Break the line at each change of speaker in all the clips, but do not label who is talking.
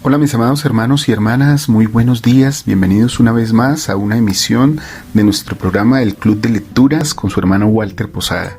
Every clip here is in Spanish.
Hola mis amados hermanos y hermanas, muy buenos días, bienvenidos una vez más a una emisión de nuestro programa El Club de Lecturas con su hermano Walter Posada.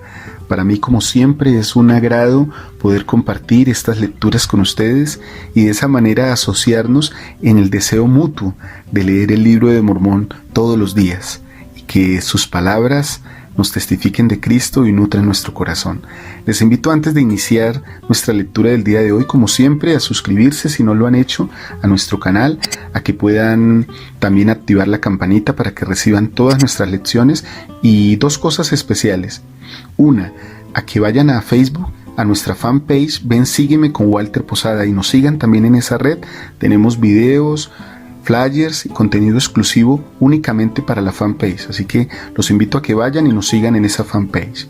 Para mí, como siempre, es un agrado poder compartir estas lecturas con ustedes y de esa manera asociarnos en el deseo mutuo de leer el libro de Mormón todos los días y que sus palabras nos testifiquen de Cristo y nutran nuestro corazón. Les invito, antes de iniciar nuestra lectura del día de hoy, como siempre, a suscribirse si no lo han hecho a nuestro canal, a que puedan también activar la campanita para que reciban todas nuestras lecciones, y dos cosas especiales. Una, a que vayan a Facebook, a nuestra fanpage, ven Sígueme con Walter Posada, y nos sigan también en esa red. Tenemos videos, flyers y contenido exclusivo únicamente para la fanpage, así que los invito a que vayan y nos sigan en esa fanpage.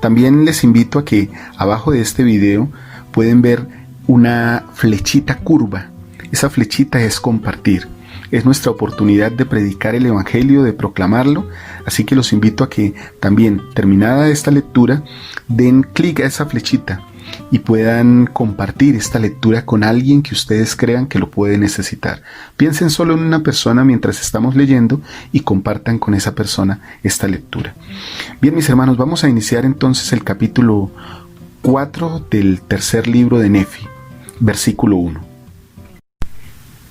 También les invito a que abajo de este video pueden ver una flechita curva. Esa flechita es compartir. Es nuestra oportunidad de predicar el evangelio, de proclamarlo, así que los invito a que también, terminada esta lectura, den clic a esa flechita y puedan compartir esta lectura con alguien que ustedes crean que lo puede necesitar. Piensen solo en una persona mientras estamos leyendo y compartan con esa persona esta lectura. Bien, mis hermanos, vamos a iniciar entonces el capítulo 4 del tercer libro de Nefi, versículo 1.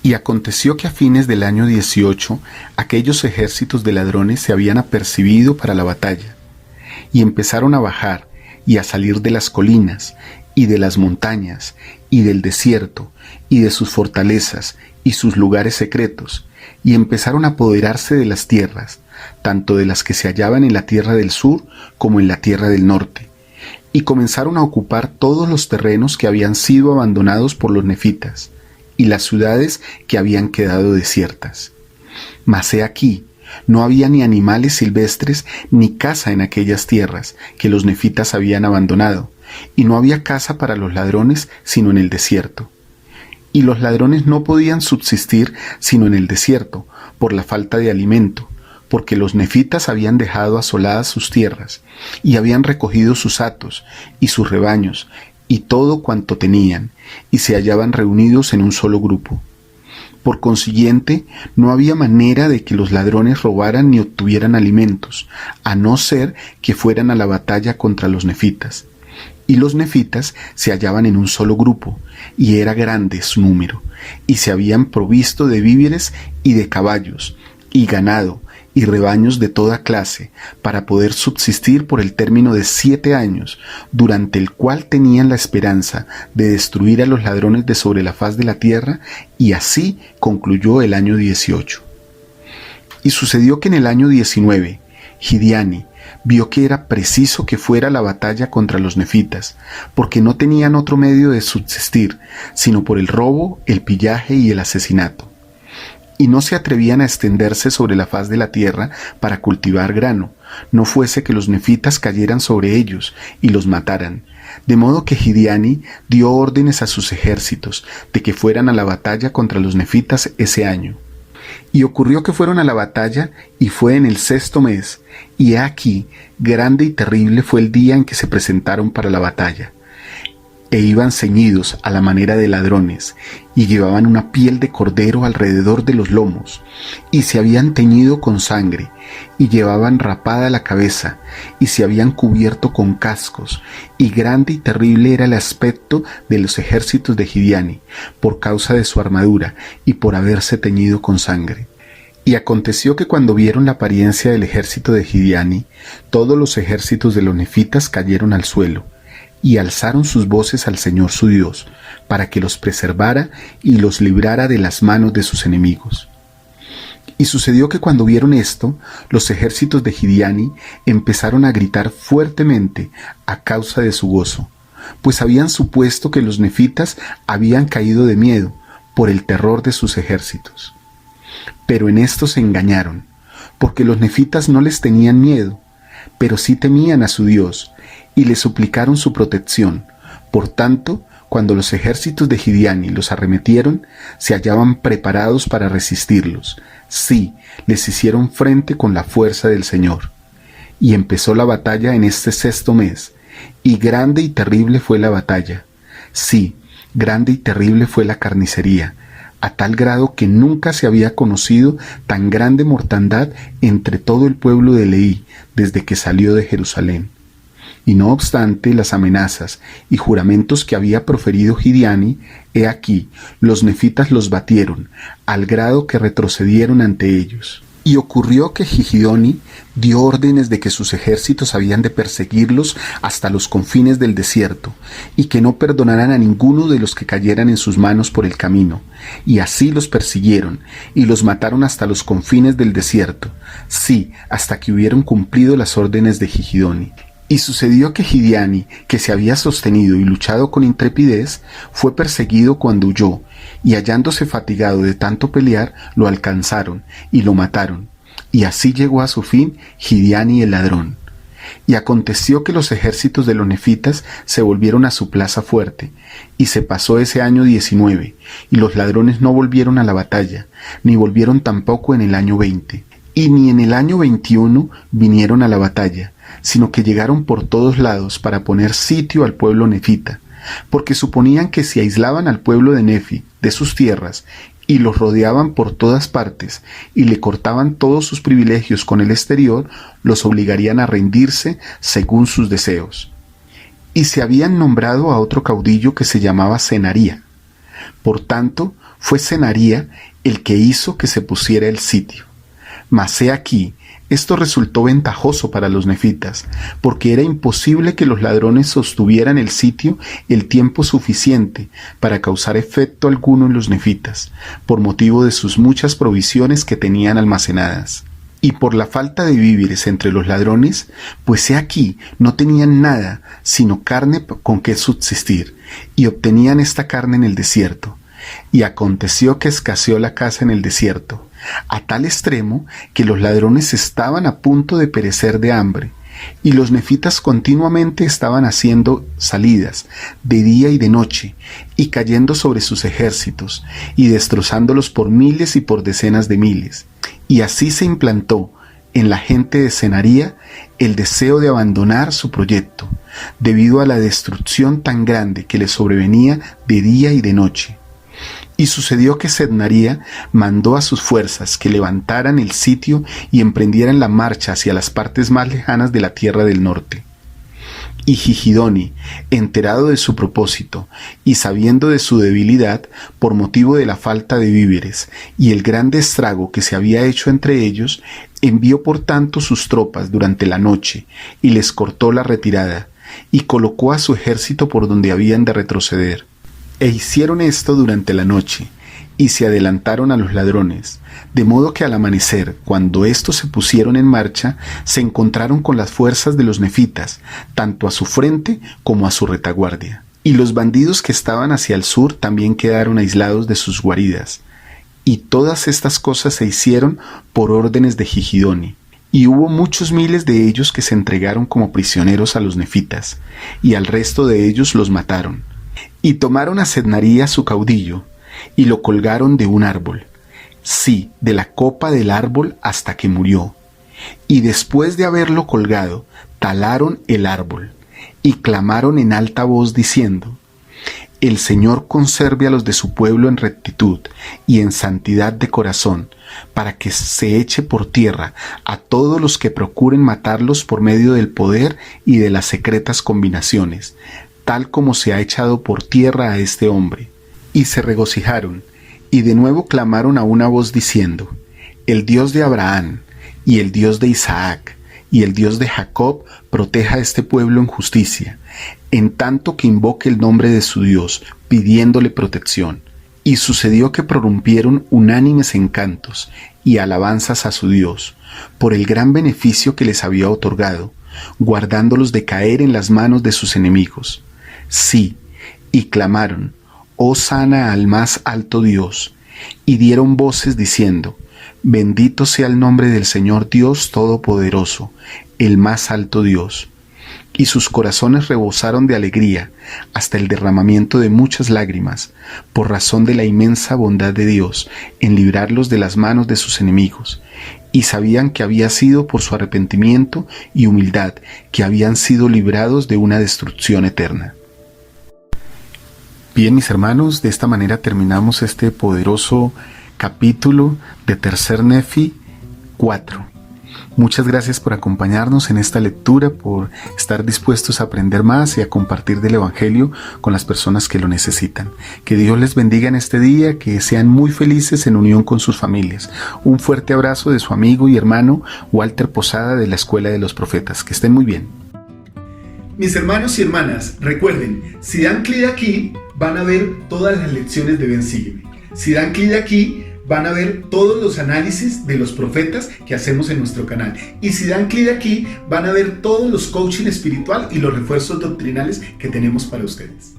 Y aconteció que a fines del año 18, aquellos ejércitos de ladrones se habían apercibido para la batalla, y empezaron a bajar y a salir de las colinas, y de las montañas, y del desierto, y de sus fortalezas, y sus lugares secretos, y empezaron a apoderarse de las tierras, tanto de las que se hallaban en la tierra del sur como en la tierra del norte, y comenzaron a ocupar todos los terrenos que habían sido abandonados por los nefitas, y las ciudades que habían quedado desiertas. Mas he aquí, no había ni animales silvestres ni casa en aquellas tierras que los nefitas habían abandonado, y no había casa para los ladrones sino en el desierto. Y los ladrones no podían subsistir sino en el desierto, por la falta de alimento, porque los nefitas habían dejado asoladas sus tierras, y habían recogido sus hatos y sus rebaños, y todo cuanto tenían, y se hallaban reunidos en un solo grupo. Por consiguiente, no había manera de que los ladrones robaran ni obtuvieran alimentos, a no ser que fueran a la batalla contra los nefitas. Y los nefitas se hallaban en un solo grupo, y era grande su número, y se habían provisto de víveres y de caballos, y ganado, y rebaños de toda clase, para poder subsistir por el término de 7 años, durante el cual tenían la esperanza de destruir a los ladrones de sobre la faz de la tierra, y así concluyó el año 18. Y sucedió que en el año 19, Gideani vio que era preciso que fuera a la batalla contra los nefitas, porque no tenían otro medio de subsistir, sino por el robo, el pillaje y el asesinato. Y no se atrevían a extenderse sobre la faz de la tierra para cultivar grano, no fuese que los nefitas cayeran sobre ellos y los mataran. De modo que Gideani dio órdenes a sus ejércitos de que fueran a la batalla contra los nefitas ese año. Y ocurrió que fueron a la batalla, y fue en el 6º mes, y he aquí, grande y terrible fue el día en que se presentaron para la batalla. E iban ceñidos a la manera de ladrones, y llevaban una piel de cordero alrededor de los lomos, y se habían teñido con sangre, y llevaban rapada la cabeza, y se habían cubierto con cascos, y grande y terrible era el aspecto de los ejércitos de Gideani, por causa de su armadura, y por haberse teñido con sangre. Y aconteció que cuando vieron la apariencia del ejército de Gideani, todos los ejércitos de los nefitas cayeron al suelo, y alzaron sus voces al Señor su Dios, para que los preservara y los librara de las manos de sus enemigos. Y sucedió que cuando vieron esto, los ejércitos de Gideani empezaron a gritar fuertemente a causa de su gozo, pues habían supuesto que los nefitas habían caído de miedo por el terror de sus ejércitos. Pero en esto se engañaron, porque los nefitas no les tenían miedo, pero sí temían a su Dios, y le suplicaron su protección. Por tanto, cuando los ejércitos de Gideani los arremetieron, se hallaban preparados para resistirlos. Sí, les hicieron frente con la fuerza del Señor. Y empezó la batalla en este 6º mes, y grande y terrible fue la batalla. Sí, grande y terrible fue la carnicería, a tal grado que nunca se había conocido tan grande mortandad entre todo el pueblo de Leí desde que salió de Jerusalén. Y no obstante las amenazas y juramentos que había proferido Gideani, he aquí, los nefitas los batieron, al grado que retrocedieron ante ellos. Y ocurrió que Gihidoni dio órdenes de que sus ejércitos habían de perseguirlos hasta los confines del desierto, y que no perdonaran a ninguno de los que cayeran en sus manos por el camino. Y así los persiguieron, y los mataron hasta los confines del desierto, sí, hasta que hubieron cumplido las órdenes de Gihidoni. Y sucedió que Gideani, que se había sostenido y luchado con intrepidez, fue perseguido cuando huyó, y hallándose fatigado de tanto pelear, lo alcanzaron y lo mataron. Y así llegó a su fin Gideani el ladrón. Y aconteció que los ejércitos de los nefitas se volvieron a su plaza fuerte, y se pasó ese año 19, y los ladrones no volvieron a la batalla, ni volvieron tampoco en el año 20, y ni en el año 21 vinieron a la batalla, sino que llegaron por todos lados para poner sitio al pueblo nefita, porque suponían que si aislaban al pueblo de Nefi de sus tierras y los rodeaban por todas partes y le cortaban todos sus privilegios con el exterior, los obligarían a rendirse según sus deseos. Y se habían nombrado a otro caudillo que se llamaba Senaría. Por tanto, fue Senaría el que hizo que se pusiera el sitio. Mas he aquí, esto resultó ventajoso para los nefitas, porque era imposible que los ladrones sostuvieran el sitio el tiempo suficiente para causar efecto alguno en los nefitas, por motivo de sus muchas provisiones que tenían almacenadas. Y por la falta de víveres entre los ladrones, pues he aquí no tenían nada sino carne con que subsistir, y obtenían esta carne en el desierto. Y aconteció que escaseó la caza en el desierto, a tal extremo que los ladrones estaban a punto de perecer de hambre, y los nefitas continuamente estaban haciendo salidas de día y de noche, y cayendo sobre sus ejércitos, y destrozándolos por miles y por decenas de miles. Y así se implantó en la gente de Senaría el deseo de abandonar su proyecto, debido a la destrucción tan grande que les sobrevenía de día y de noche. Y sucedió que Sednaría mandó a sus fuerzas que levantaran el sitio y emprendieran la marcha hacia las partes más lejanas de la tierra del norte. Y Gihidoni, enterado de su propósito y sabiendo de su debilidad por motivo de la falta de víveres y el grande estrago que se había hecho entre ellos, envió por tanto sus tropas durante la noche y les cortó la retirada y colocó a su ejército por donde habían de retroceder. E hicieron esto durante la noche, y se adelantaron a los ladrones, de modo que al amanecer, cuando éstos se pusieron en marcha, se encontraron con las fuerzas de los nefitas, tanto a su frente como a su retaguardia. Y los bandidos que estaban hacia el sur también quedaron aislados de sus guaridas. Y todas estas cosas se hicieron por órdenes de Gihidoni. Y hubo muchos miles de ellos que se entregaron como prisioneros a los nefitas, y al resto de ellos los mataron. Y tomaron a Sednaría su caudillo, y lo colgaron de un árbol, sí, de la copa del árbol hasta que murió. Y después de haberlo colgado, talaron el árbol, y clamaron en alta voz diciendo: El Señor conserve a los de su pueblo en rectitud y en santidad de corazón, para que se eche por tierra a todos los que procuren matarlos por medio del poder y de las secretas combinaciones, tal como se ha echado por tierra a este hombre. Y se regocijaron, y de nuevo clamaron a una voz diciendo: El Dios de Abraham, y el Dios de Isaac, y el Dios de Jacob proteja a este pueblo en justicia, en tanto que invoque el nombre de su Dios, pidiéndole protección. Y sucedió que prorrumpieron unánimes en cantos y alabanzas a su Dios, por el gran beneficio que les había otorgado, guardándolos de caer en las manos de sus enemigos. Sí, y clamaron: Hosana al más alto Dios, y dieron voces diciendo: Bendito sea el nombre del Señor Dios Todopoderoso, el más alto Dios. Y sus corazones rebosaron de alegría hasta el derramamiento de muchas lágrimas, por razón de la inmensa bondad de Dios en librarlos de las manos de sus enemigos, y sabían que había sido por su arrepentimiento y humildad que habían sido librados de una destrucción eterna. Bien, mis hermanos, de esta manera terminamos este poderoso capítulo de Tercer Nefi 4. Muchas gracias por acompañarnos en esta lectura, por estar dispuestos a aprender más y a compartir del Evangelio con las personas que lo necesitan. Que Dios les bendiga en este día, que sean muy felices en unión con sus familias. Un fuerte abrazo de su amigo y hermano Walter Posada de la Escuela de los Profetas. Que estén muy bien.
Mis hermanos y hermanas, recuerden, si dan clic aquí, van a ver todas las lecciones de Ven Sígueme. Si dan clic aquí, van a ver todos los análisis de los profetas que hacemos en nuestro canal. Y si dan clic aquí, van a ver todos los coaching espiritual y los refuerzos doctrinales que tenemos para ustedes.